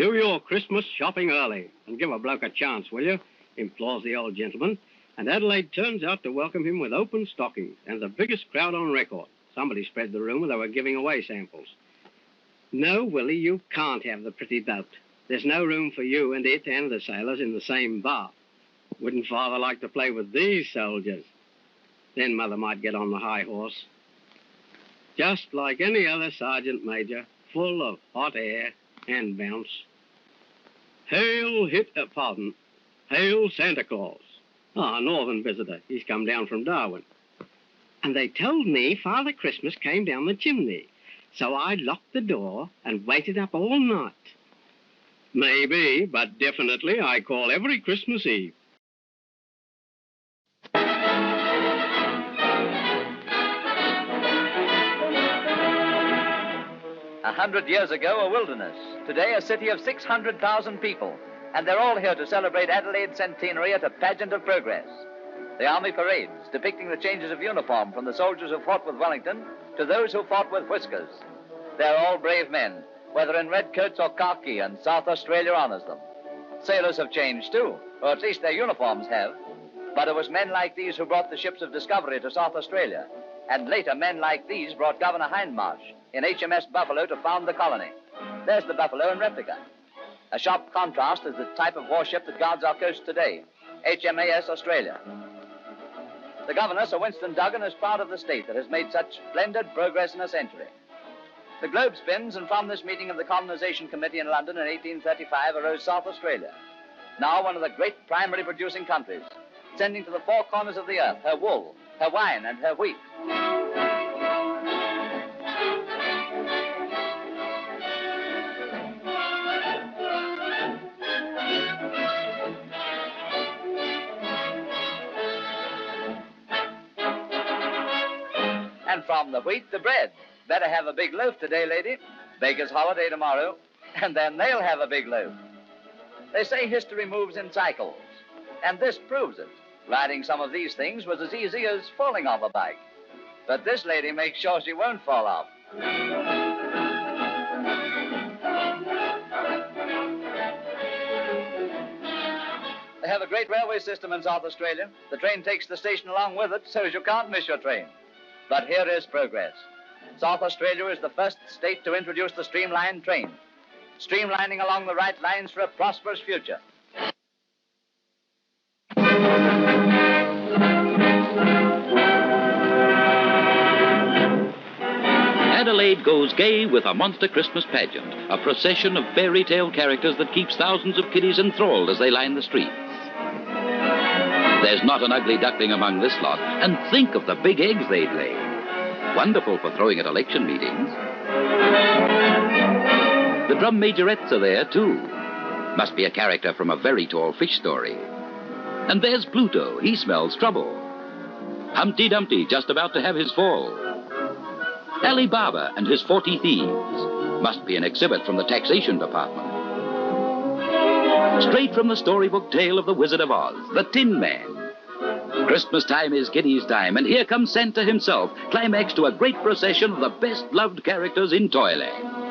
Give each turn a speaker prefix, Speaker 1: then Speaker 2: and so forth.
Speaker 1: Do your Christmas shopping early and give a bloke a chance, will you? Implores the old gentleman. And Adelaide turns out to welcome him with open stockings and the biggest crowd on record. Somebody spread the rumour they were giving away samples. No, Willie, you can't have the pretty boat. There's no room for you and it and the sailors in the same bar. Wouldn't Father like to play with these soldiers? Then Mother might get on the high horse. Just like any other sergeant major, full of hot air and bounce. Hail, pardon. Hail, Santa Claus. Ah, a northern visitor. He's come down from Darwin. And they told me Father Christmas came down the chimney. So I locked the door and waited up all night. Maybe, but definitely I call every Christmas Eve.
Speaker 2: 100 years ago, a wilderness. Today, a city of 600,000 people. And they're all here to celebrate Adelaide's centenary at a pageant of progress. The army parades, depicting the changes of uniform from the soldiers who fought with Wellington to those who fought with whiskers. They're all brave men, whether in red coats or khaki, and South Australia honors them. Sailors have changed too, or at least their uniforms have. But it was men like these who brought the ships of discovery to South Australia. And later, men like these brought Governor Hindmarsh in HMS Buffalo to found the colony. There's the Buffalo in replica. A sharp contrast is the type of warship that guards our coast today, HMAS Australia. The governor, Sir Winston Duggan, is proud of the state that has made such splendid progress in a century. The globe spins, and from this meeting of the Colonization Committee in London in 1835 arose South Australia, now one of the great primary producing countries, sending to the four corners of the earth her wool, her wine, and her wheat. And from the wheat, the bread. Better have a big loaf today, lady. Baker's holiday tomorrow. And then they'll have a big loaf. They say history moves in cycles. And this proves it. Riding some of these things was as easy as falling off a bike. But this lady makes sure she won't fall off. They have a great railway system in South Australia. The train takes the station along with it, so you can't miss your train. But here is progress. South Australia is the first state to introduce the streamlined train, streamlining along the right lines for a prosperous future.
Speaker 3: Adelaide goes gay with a monster Christmas pageant, a procession of fairy tale characters that keeps thousands of kiddies enthralled as they line the streets. There's not an ugly duckling among this lot, and think of the big eggs they'd lay. Wonderful for throwing at election meetings. The drum majorettes are there, too. Must be a character from a very tall fish story. And there's Pluto. He smells trouble. Humpty Dumpty, just about to have his fall. Ali Baba and his 40 thieves. Must be an exhibit from the taxation department. Straight from the storybook tale of the Wizard of Oz, the Tin Man. Christmas time is kiddies' time, and here comes Santa himself, climax to a great procession of the best-loved characters in Toyland.